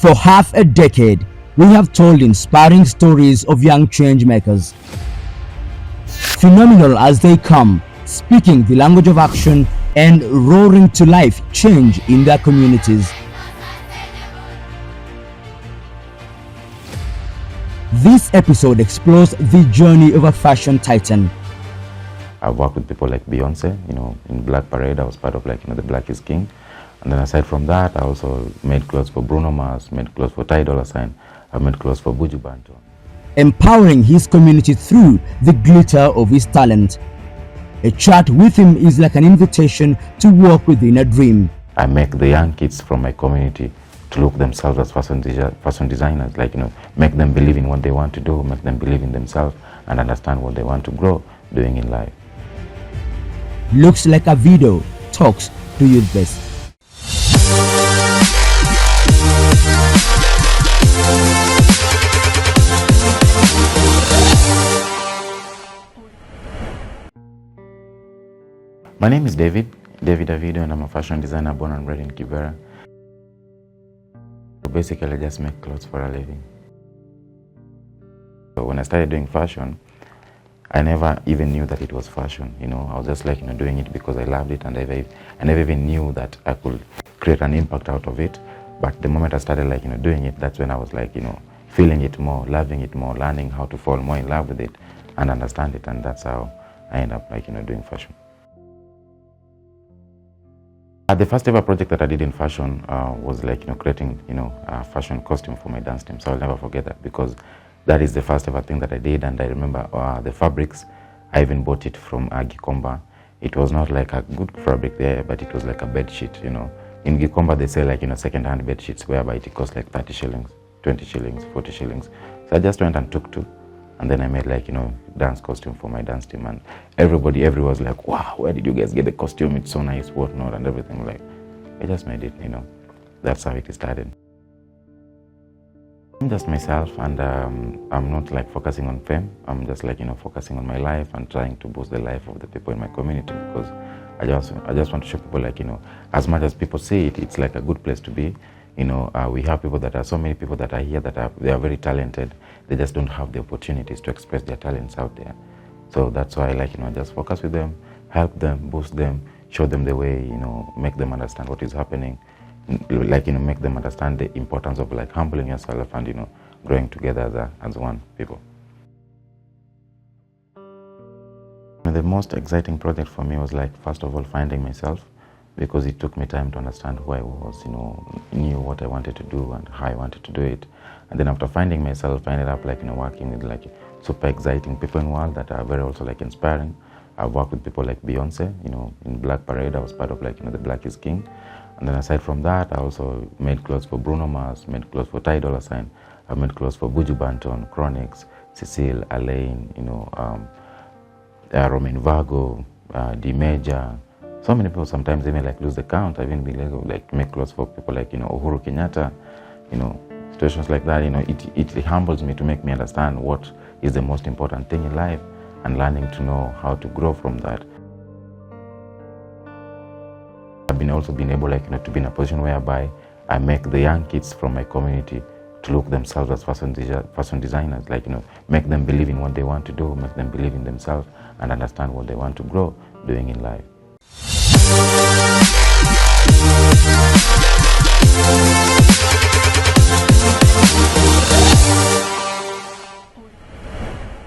For half a decade, we have told inspiring stories of young changemakers. Phenomenal as they come, speaking the language of action and roaring to life change in their communities. This episode explores the journey of a fashion titan. I've worked with people like Beyonce, in Black Parade. I was part of the Black is King. And then aside from that, I also made clothes for Bruno Mars, made clothes for Ty Dolla $ign, I made clothes for Buju Banton. Empowering his community through the glitter of his talent. A chat with him is like an invitation to walk within a dream. I make the young kids from my community to look themselves as fashion designers, make them believe in what they want to do, make them believe in themselves and understand what they want to grow doing in life. Looks like Avido talks to youth best. My name is David Avido, and I'm a fashion designer born and bred in Kibera. Basically, I just make clothes for a living. So when I started doing fashion, I never even knew that it was fashion. I was just doing it because I loved it, and I never even knew that I could create an impact out of it. But the moment I started doing it, that's when I was feeling it more, loving it more, learning how to fall more in love with it and understand it, and that's how I ended up doing fashion. The first ever project that I did in fashion was creating a fashion costume for my dance team. So I'll never forget that, because that is the first ever thing that I did. And I remember the fabrics, I even bought it from Gikomba. It was not like a good fabric there, but it was like a bed sheet. In Gikomba they sell second-hand bed sheets whereby it costs 30 shillings, 20 shillings, 40 shillings. So I just went and took two. And then I made dance costume for my dance team, and everybody was like, wow, where did you guys get the costume? It's so nice, whatnot, and everything. I just made it, That's how it started. I'm just myself, and I'm not focusing on fame. I'm just focusing on my life and trying to boost the life of the people in my community, because I just want to show people as much as people say it, it's a good place to be. We have so many people that are here that they are very talented. They just don't have the opportunities to express their talents out there. So that's why I just focus with them, help them, boost them, show them the way, make them understand what is happening, make them understand the importance of humbling yourself and growing together as one people. The most exciting project for me was first of all finding myself, because it took me time to understand who I was, knew what I wanted to do and how I wanted to do it. And then after finding myself, I ended up working with super exciting people in the world that are very also inspiring. I've worked with people like Beyonce, in Black Parade. I was part of the Black is King. And then aside from that, I also made clothes for Bruno Mars, made clothes for Ty Dolla $ign, I made clothes for Buju Banton, Chronix, Cecile, Alain, Romain Vago, D Major. So many people sometimes even lose the count. I even make clothes for people Uhuru Kenyatta, situations like that. It humbles me to make me understand what is the most important thing in life, and learning to know how to grow from that. I've also been able to be in a position whereby I make the young kids from my community to look themselves as fashion designers, make them believe in what they want to do, make them believe in themselves and understand what they want to grow doing in life.